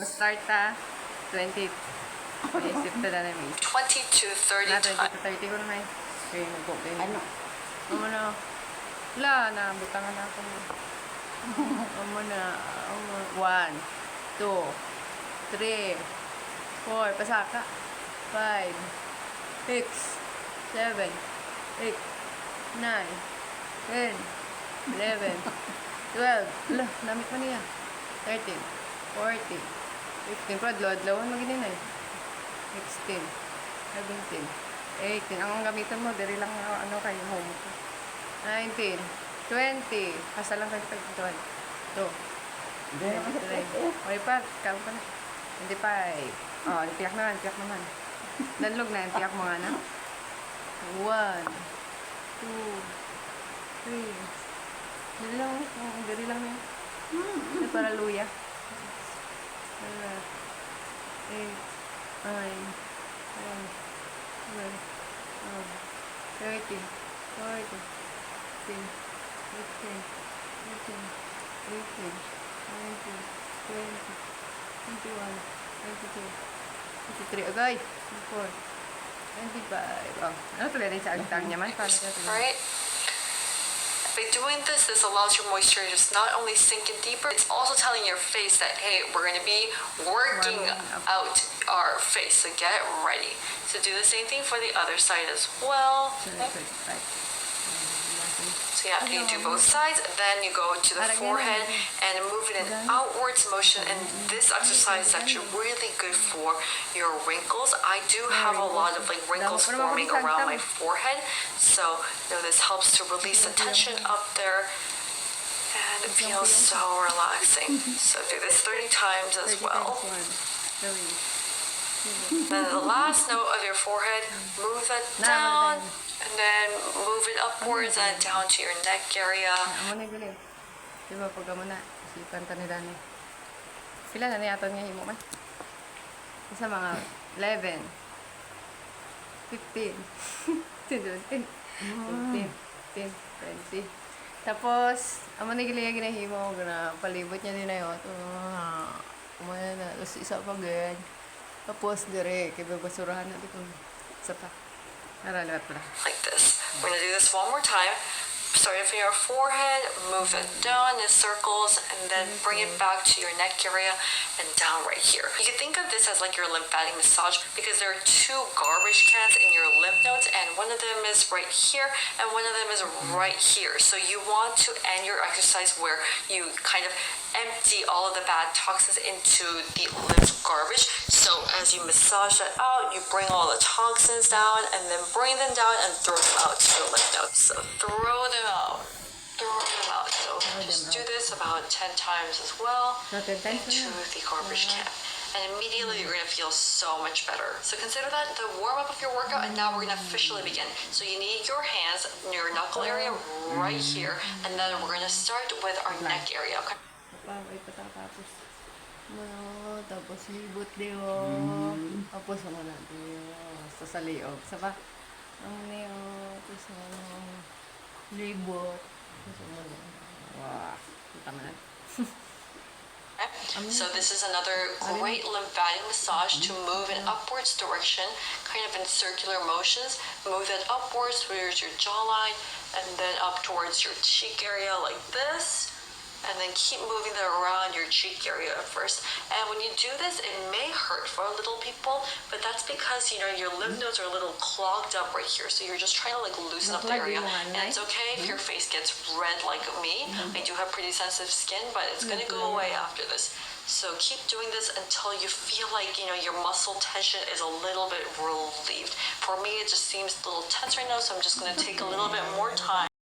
Start ta 20. Naisip ta na may 20 to 30 natin times. dito 30 ko na may kaya nag-go din. Ano? Na. Wala na, butangan na ako. Na. 1, 2, 3, 4, pasaka. 5, 6, 7, 8, 9, 10, 11, 12. Ala, namit mo niya. 13, 14, 15. Pradlo-adlawan magiging na 16, 17, 18. Ang gamitan mo, diri lang ano kayo home. 19, 20. Hasta lang kayo pag-tuwan. 2, Hindi naman sa 23. Okay pa, count ka na. 25. Oh, tiyak naman, tiyak naman. Danlog na, tiyak mo nga na. 1, 2, 3. Dali lang, dali lang yun. Ito para luya. 8, 9, 10, 11, 12, 13, 14, 15, 16, 17, 18, 19, 20, 21, 22, 23, agay, 24, 25. Oh, ano tuloy rin sa agtang niya man? Paano ka tuloy? Alright? By doing this, this allows your moisture to just not only sink in deeper, it's also telling your face that, hey, we're going to be working out our face. So get ready. So do the same thing for the other side as well. So yeah, you do both sides, then you go to the forehead and move it in outwards motion. And this exercise is actually really good for your wrinkles. I do have a lot of like wrinkles forming around my forehead, so you know, this helps to release the tension up there, and it feels so relaxing. So do this 30 times as well. Then the last note of your forehead, move that down. And then move it upwards and down to your neck area. Amo na galing. Diba pag amo na, isipan ta nila ni. Pila na niyaton nga himo man? Sa mga 11, 15, 17, 18, 20. Tapos, amo na galing nga ginahimo, gana palibot niya din na yun. Kumaya na, tapos isa pa ganyan. Tapos dire, kaya basurahan natin kung isa pa. Naralawat pala. Like this. We're going to do this one more time. Starting from your forehead, move it down in circles, and then bring it back to your neck area and down right here. You can think of this as like your lymphatic massage because there are two garbage cans in your lymph nodes, and one of them is right here, and one of them is right here. So you want to end your exercise where you kind of empty all of the bad toxins into the lymph garbage. So as you massage that out, you bring all the toxins down, and then bring them down and throw them out to your lymph nodes. So throw them out. Throw them out. So just do this about 10 times as well into the garbage can. And immediately you're going to feel so much better. So consider that the warm-up of your workout, and now we're going to officially begin. So you need your hands near your knuckle area right here, and then we're going to start with our neck area. Okay? Tapos tapos libot diyo. Tapos ano na diyo. Sa liog. Saba? Ang niyo. Tapos libot. Tapos ano. Wow. Kita mo na. So this is another great lymphatic massage to move in upwards direction, kind of in circular motions. Move it upwards towards your jawline, and then up towards your cheek area like this. And then keep moving that around your cheek area at first. And when you do this, it may hurt for little people, but that's because, you know, your lymph nodes are a little clogged up right here. So you're just trying to like loosen up the area. And it's okay if your face gets red like me. I do have pretty sensitive skin, but it's gonna go away after this. So keep doing this until you feel like, you know, your muscle tension is a little bit relieved. For me, it just seems a little tense right now, so I'm just gonna take a little bit more time.